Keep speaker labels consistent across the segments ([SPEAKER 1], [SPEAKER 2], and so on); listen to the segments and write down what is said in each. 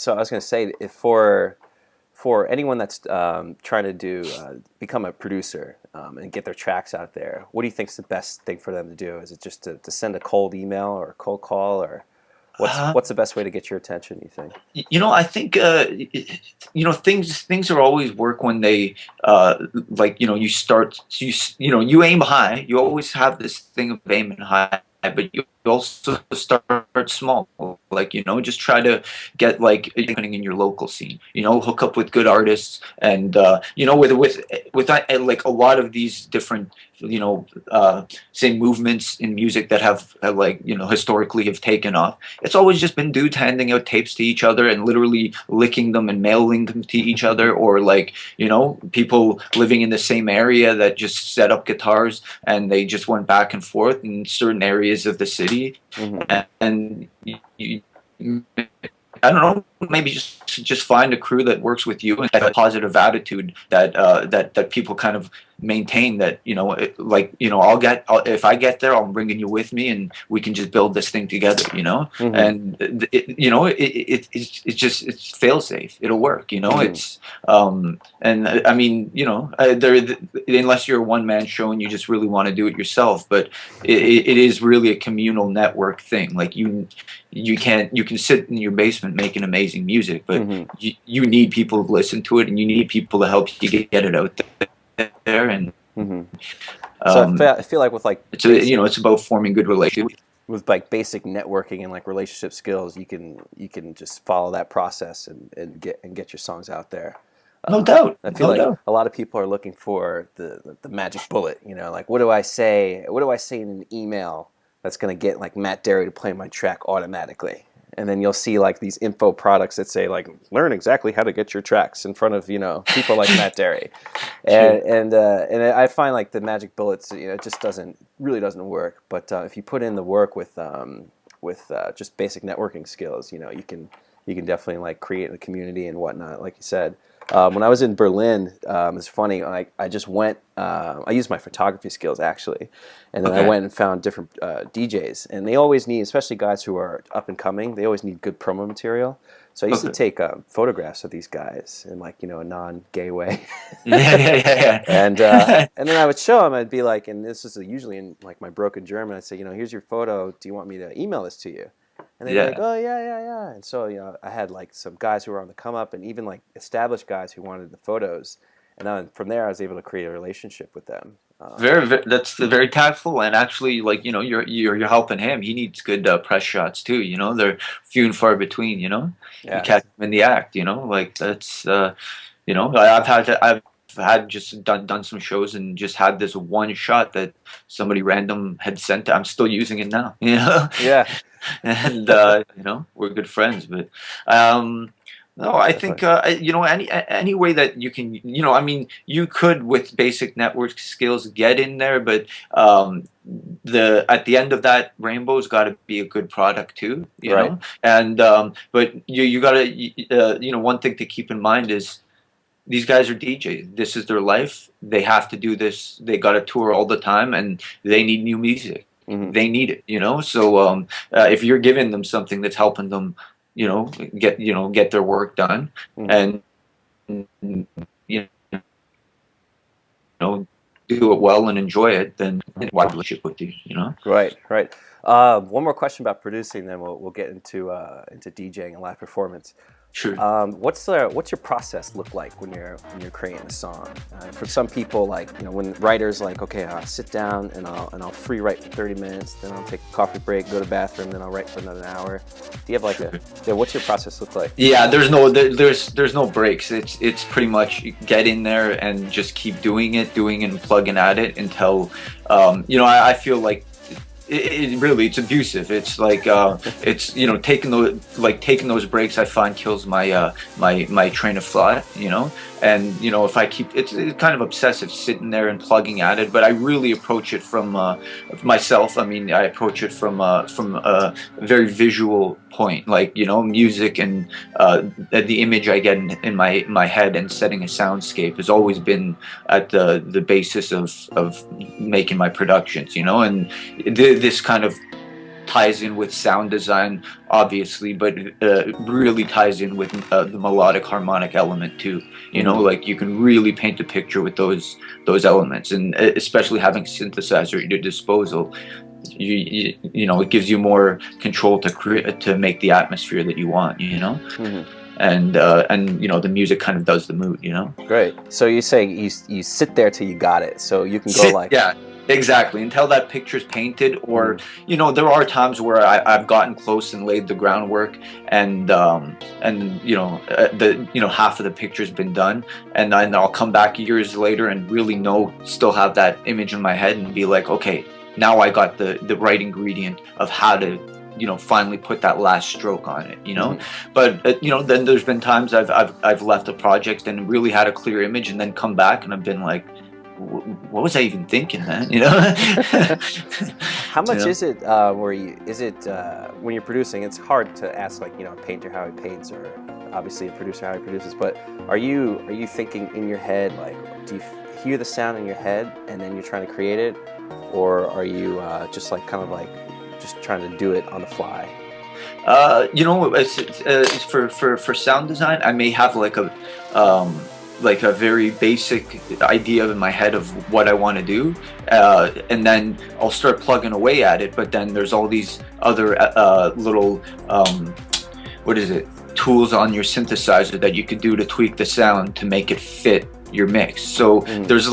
[SPEAKER 1] so I was going to say, if for anyone that's trying to do become a producer and get their tracks out there, what do you think is the best thing for them to do? Is it just to send a cold email or a cold call, or what's the best way to get your attention, you think?
[SPEAKER 2] I think things are always work when they you start you aim high. You always have this thing of aiming high, but you also start small. Just try to get in your local scene. Hook up with good artists, and with like a lot of these different say movements in music that have historically have taken off. It's always just been dudes handing out tapes to each other and literally licking them and mailing them to each other, or people living in the same area that just set up guitars and they just went back and forth in certain areas of the city. And I don't know, maybe just find a crew that works with you and have a positive attitude that people kind of maintain, that if I get there, I'm bringing you with me and we can just build this thing together, and it's fail safe. It'll work, it's and I mean, unless you're a one-man show and you just really want to do it yourself, but it is really a communal network thing. Like you can sit in your basement making amazing music, but you need people to listen to it, and you need people to help you get it out there. And
[SPEAKER 1] so I feel like with
[SPEAKER 2] it's about forming good relationships.
[SPEAKER 1] With like basic networking and like relationship skills, you can just follow that process and get your songs out there.
[SPEAKER 2] No doubt.
[SPEAKER 1] I feel like a lot of people are looking for the magic bullet. Like what do I say? What do I say in an email that's going to get like Matt Derry to play my track automatically? And then you'll see like these info products that say like learn exactly how to get your tracks in front of people like Matt Derry, and I find like the magic bullets it just doesn't work. But if you put in the work with just basic networking skills, you can definitely like create a community and whatnot, like you said. When I was in Berlin, it's funny. I just went. I used my photography skills actually, and then I went and found different DJs, and they always need, especially guys who are up and coming. They always need good promo material. So I used to take photographs of these guys in a non-gay way.
[SPEAKER 2] Yeah.
[SPEAKER 1] And then I would show them. I'd be like, and this is usually in like my broken German. I'd say, here's your photo. Do you want me to email this to you? And they'd be like, oh, yeah. And so, I had like some guys who were on the come up, and even like established guys who wanted the photos. And then from there, I was able to create a relationship with them.
[SPEAKER 2] That's very tactful, and actually, you're helping him. He needs good press shots too. They're few and far between. You catch him in the act. That's I've had just done some shows and just had this one shot that somebody random had sent. I'm still using it now.
[SPEAKER 1] Yeah.
[SPEAKER 2] And we're good friends, but no, I think any way that you can, you could with basic network skills get in there, but at the end of that rainbow's got to be a good product too, you know. And but you got to one thing to keep in mind is these guys are DJs. This is their life. They have to do this. They got to tour all the time, and they need new music. They need it, So if you're giving them something that's helping them, get their work done, and do it well and enjoy it, then why relationship with you,
[SPEAKER 1] Right. One more question about producing, then we'll get into DJing and live performance.
[SPEAKER 2] Sure.
[SPEAKER 1] What's your process look like when you're creating a song? For some people, when writers okay, I'll sit down and I'll free write for 30 minutes, then I'll take a coffee break, go to the bathroom, then I'll write for another hour. Do you have what's your process look like?
[SPEAKER 2] Yeah, there's no breaks. It's pretty much get in there and just keep doing and plugging at it until I feel like it's abusive. It's like it's taking those breaks, I find kills my my train of thought, and if I keep it's kind of obsessive sitting there and plugging at it, but I really approach it from myself. I mean, I approach it from a very visual point, music and the image I get in my head, and setting a soundscape has always been at the basis of making my productions, and this kind of ties in with sound design, obviously, but really ties in with the melodic harmonic element too. You know, like you can really paint a picture with those elements, and especially having synthesizer at your disposal, you know, it gives you more control to make the atmosphere that you want. You know. And you know, the music kind of does the mood, you know.
[SPEAKER 1] Great. So you say you sit there till you got it, so you can go like,
[SPEAKER 2] yeah, exactly, until that picture's painted. Or you know, there are times where I've gotten close and laid the groundwork, and you know, half of the picture's been done, and then I'll come back years later and really still have that image in my head and be like, okay, now I got the right ingredient of how to, you know, finally put that last stroke on it, you know. But you know, then there's been times I've left a project and really had a clear image, and then come back and I've been like, what was I even thinking, man? You know.
[SPEAKER 1] How much is it when you're producing? It's hard to ask, like, you know, a painter how he paints, or obviously a producer how he produces, but are you thinking in your head, like, do you hear the sound in your head and then you're trying to create it, or are you just like kind of like just trying to do it on the fly?
[SPEAKER 2] You know, for sound design, I may have like a very basic idea in my head of what I want to do, and then I'll start plugging away at it. But then there's all these other little tools on your synthesizer that you could do to tweak the sound to make it fit your mix. So there's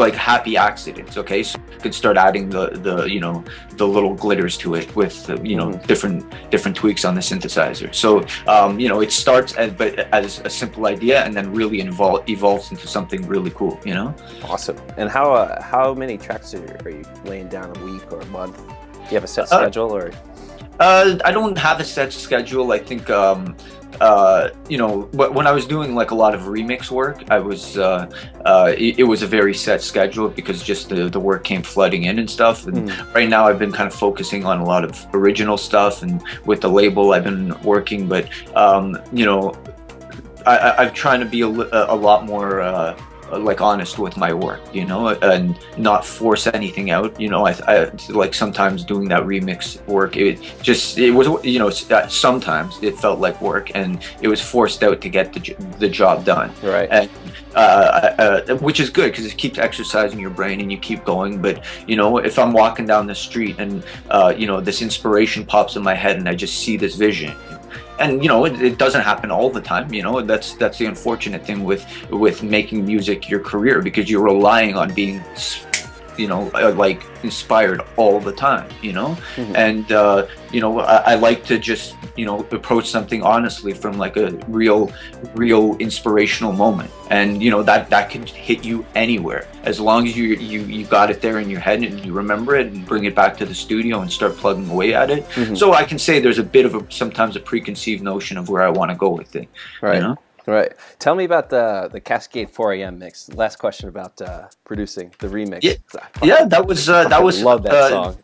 [SPEAKER 2] like happy accidents. Okay, so you could start adding the you know, the little glitters to it with you know, different tweaks on the synthesizer. So you know, it starts as a simple idea, and then really evolves into something really cool, you know.
[SPEAKER 1] Awesome. And how many tracks are you laying down a week or a month? Do you have a set schedule, or?
[SPEAKER 2] I don't have a set schedule. I think you know, when I was doing like a lot of remix work, I was it was a very set schedule, because just the work came flooding in and stuff. And right now I've been kind of focusing on a lot of original stuff, and with the label I've been working. But you know, I'm trying to be a lot more like honest with my work, you know, and not force anything out. You know, I like sometimes doing that remix work, it was, you know, sometimes it felt like work, and it was forced out to get the job done.
[SPEAKER 1] Right.
[SPEAKER 2] And which is good, because it keeps exercising your brain and you keep going. But you know, if I'm walking down the street and you know, this inspiration pops in my head and I just see this vision, and you know, it doesn't happen all the time, you know. That's the unfortunate thing with making music your career, because you're relying on being, you know, like inspired all the time, you know. And you know, I like to just, you know, approach something honestly from like a real inspirational moment, and you know, that can hit you anywhere, as long as you got it there in your head and you remember it and bring it back to the studio and start plugging away at it. So I can say there's a bit of sometimes a preconceived notion of where I want to go with it. Right. You know?
[SPEAKER 1] Right. Tell me about the Kaskade 4 a.m. mix. Last question about producing the remix.
[SPEAKER 2] Yeah, that was
[SPEAKER 1] love that song.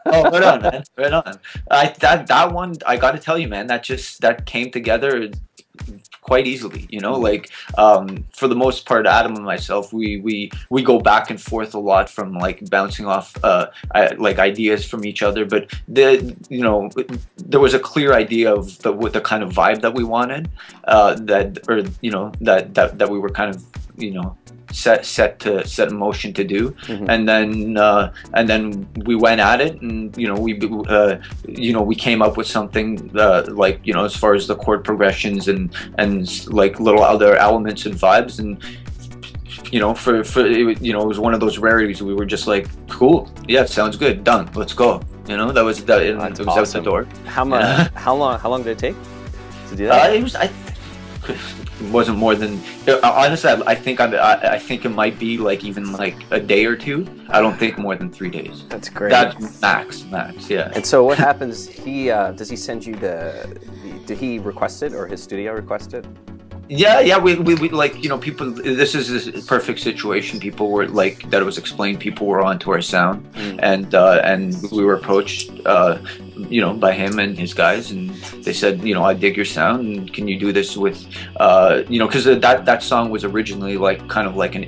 [SPEAKER 2] Oh, right on, man. Right on. That one, I got to tell you, man, that came together quite easily, you know. Like for the most part, Adam and myself, we go back and forth a lot, from like bouncing off like ideas from each other, but you know, there was a clear idea of the kind of vibe that we wanted, that we were kind of, you know, set in motion to do. And then we went at it, and you know, we came up with something like, you know, as far as the chord progressions and like little other elements and vibes, and you know, for you know, it was one of those rarities. We were just like, cool, yeah, sounds good, done, let's go. You know, that was it was awesome. Out the door.
[SPEAKER 1] How long did it take to do that?
[SPEAKER 2] It wasn't more than, honestly, I think it might be like even like a day or two. I don't think more than 3 days.
[SPEAKER 1] That's great.
[SPEAKER 2] That's max, yeah.
[SPEAKER 1] And so what happens? Does he send you did he request it, or his studio request it?
[SPEAKER 2] Yeah, we like, you know, people, this is a perfect situation. People were like, that it was explained, people were onto our sound, and we were approached, you know, by him and his guys, and they said, you know, I dig your sound, and can you do this with, you know, because that song was originally like kind of like an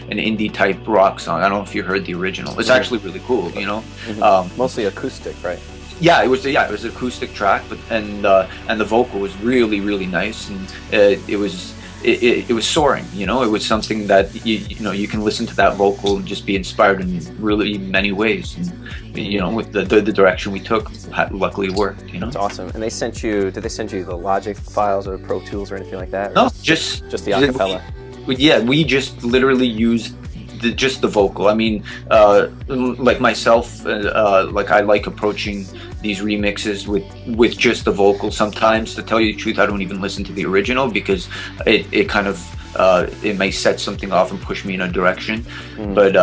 [SPEAKER 2] indie type rock song. I don't know if you heard the original. It's actually really cool, you know.
[SPEAKER 1] Mostly acoustic, right?
[SPEAKER 2] Yeah, it was an acoustic track, but and the vocal was really nice, and it was soaring. You know, it was something that you know you can listen to that vocal and just be inspired in really many ways. And you know, with the direction we took, luckily worked. You know,
[SPEAKER 1] it's awesome. And did they send you the Logic files or Pro Tools or anything like that? Or
[SPEAKER 2] no,
[SPEAKER 1] just the acapella.
[SPEAKER 2] We just literally used just the vocal. I mean, like myself, like I like approaching these remixes with just the vocal. Sometimes, to tell you the truth, I don't even listen to the original because it kind of it may set something off and push me in a direction. But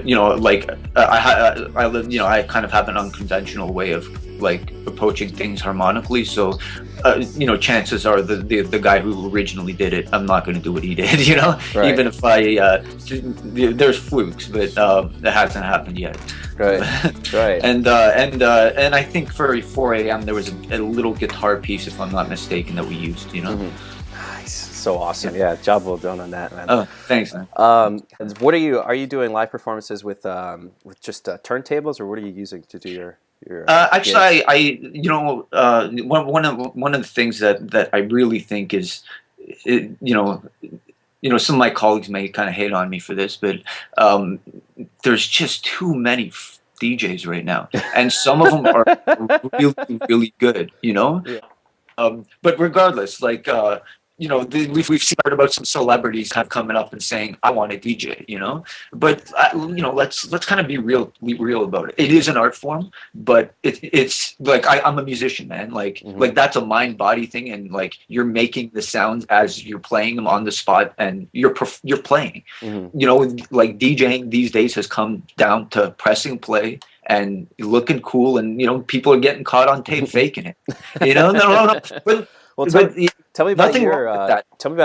[SPEAKER 2] you know, like I live, you know, I kind of have an unconventional way of like approaching things harmonically, so you know, chances are the guy who originally did it, I'm not going to do what he did, you know. Right. Even if there's flukes, but that hasn't happened yet.
[SPEAKER 1] Right. Right.
[SPEAKER 2] And I think for 4 a.m. there was a little guitar piece, if I'm not mistaken, that we used, you know.
[SPEAKER 1] Nice. So awesome. Yeah, job well done on that, man.
[SPEAKER 2] Oh, thanks, man.
[SPEAKER 1] What are you doing live performances with just turntables, or what are you using to do your
[SPEAKER 2] actually, I you know, one of the things that I really think is, you know, some of my colleagues may kind of hate on me for this, but there's just too many DJs right now, and some of them are really good, you know. Yeah. But regardless, like you know, we've heard about some celebrities kind of coming up and saying, "I want to DJ," you know. But you know, let's kind of be real about it. It is an art form, but it's like I'm a musician, man. Like like that's a mind body thing, and like you're making the sounds as you're playing them on the spot, and you're playing. You know, like DJing these days has come down to pressing play and looking cool, and you know, people are getting caught on tape faking it. You know, no. But
[SPEAKER 1] well, tell me about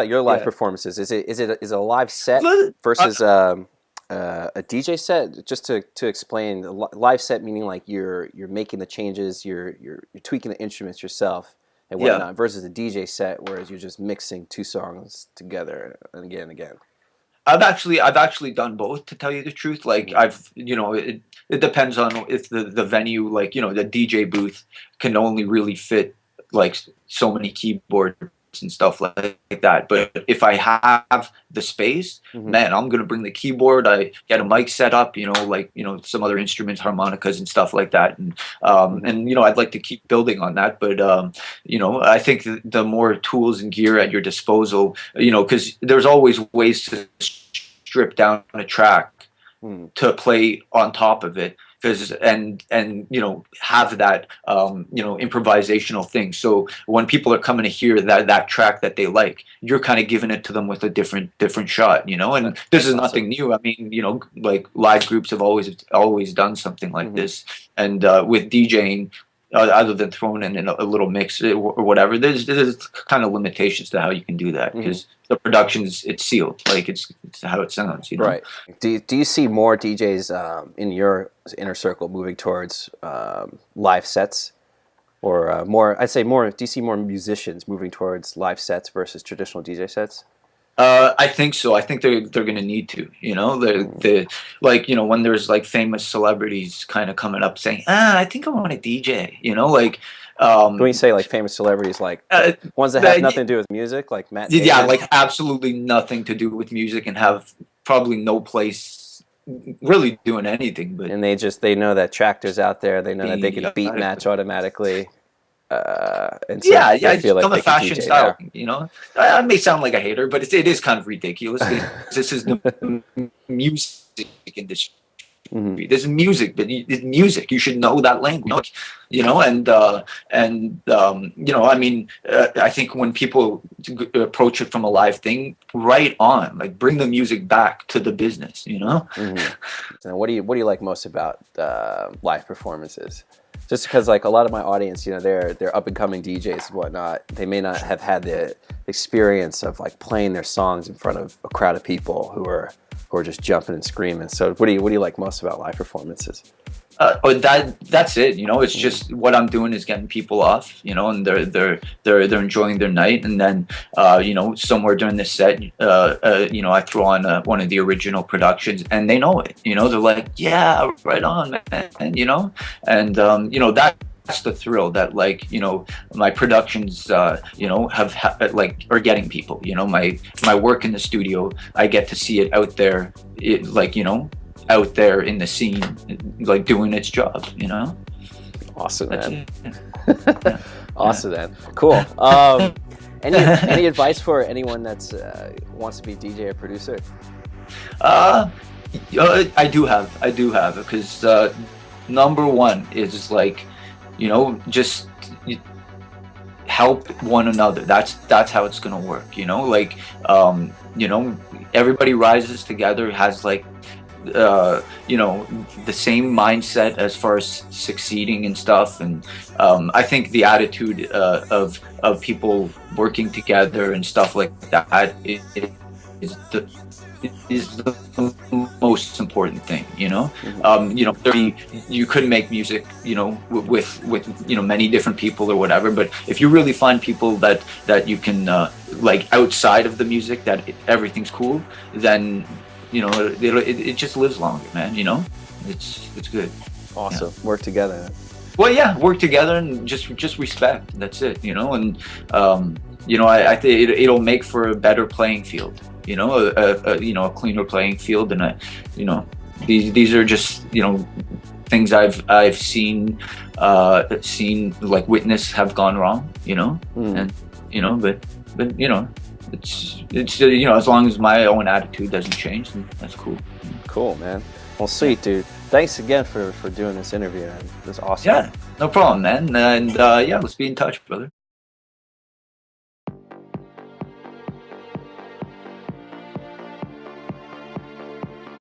[SPEAKER 1] your live performances. Is it a live set versus a DJ set? Just to explain, live set meaning like you're making the changes, you're tweaking the instruments yourself and whatnot, versus a DJ set, whereas you're just mixing two songs together and again and again.
[SPEAKER 2] I've actually done both, to tell you the truth. Like you know, it depends on if the venue, like, you know, the DJ booth can only really fit like so many keyboards and stuff like that. But if I have the space, man, I'm gonna bring the keyboard. I get a mic set up, you know, like, you know, some other instruments, harmonicas and stuff like that. And you know, I'd like to keep building on that. But you know, I think the more tools and gear at your disposal, you know, because there's always ways to strip down a track to play on top of it. And you know, have that you know, improvisational thing. So when people are coming to hear that track that they like, you're kind of giving it to them with a different shot, you know. And this is nothing new. I mean, you know, like live groups have always done something like this. And with DJing, other than throwing in a little mix or whatever, there's kind of limitations to how you can do that, because the production it's sealed, like it's how it sounds, you know. Right.
[SPEAKER 1] Do you see more DJs in your inner circle moving towards live sets, or more? I'd say more. Do you see more musicians moving towards live sets versus traditional DJ sets?
[SPEAKER 2] I think so. I think they're going to need to, you know, the like, you know, when there's like famous celebrities kind of coming up saying, I think I want to DJ, you know, like.
[SPEAKER 1] When you say like famous celebrities, like ones that have nothing to do with music, like Matt Damon?
[SPEAKER 2] Yeah, like absolutely nothing to do with music, and have probably no place really doing anything. But
[SPEAKER 1] and they know that Tractor's out there. They know that they can beat match automatically. And so
[SPEAKER 2] it's become a fashion style, you know. I may sound like a hater, but it is kind of ridiculous. This is the music industry. There's music, but it's music. You should know that language, you know. And you know, I mean, I think when people approach it from a live thing, right on, like bring the music back to the business, you know.
[SPEAKER 1] And what do you like most about live performances? Just because, like, a lot of my audience, you know, they're up and coming DJs and whatnot. They may not have had the experience of like playing their songs in front of a crowd of people who are just jumping and screaming. So, what do you like most about live performances?
[SPEAKER 2] That's it. You know, it's just what I'm doing is getting people off, you know, and they're enjoying their night. And then, you know, somewhere during the set, you know, I throw on one of the original productions, and they know it. You know, they're like, yeah, right on, man. You know, and you know, that's the thrill, that like, you know, my productions, you know, like are getting people, you know, my work in the studio, I get to see it out there, like, you know, out there in the scene, like doing its job, you know.
[SPEAKER 1] Awesome, man.
[SPEAKER 2] Yeah.
[SPEAKER 1] Awesome, man. Cool. Any advice for anyone that's wants to be DJ or producer?
[SPEAKER 2] I do have, because number one is like, you know, just help one another. That's how it's gonna work, you know. Like, you know, everybody rises together, has like, you know, the same mindset as far as succeeding and stuff. And I think the attitude of people working together and stuff like that is the most important thing, you know. You know, you could make music, you know, with you know, many different people or whatever, but if you really find people that you can like outside of the music, that everything's cool, then, you know, it just lives longer, man, you know. It's good.
[SPEAKER 1] Awesome. Yeah. Work together.
[SPEAKER 2] Well, yeah, work together and just respect. That's it, you know. And you know, I think it'll make for a better playing field, you know, you know, a cleaner playing field. And you know, these are just, you know, things I've seen like witness have gone wrong, you know. And you know, but you know, it's you know, as long as my own attitude doesn't change, then that's cool.
[SPEAKER 1] Cool, man. Well, sweet, dude. Thanks again for doing this interview, man. It was awesome.
[SPEAKER 2] Yeah, no problem, man. And yeah, let's be in touch, brother.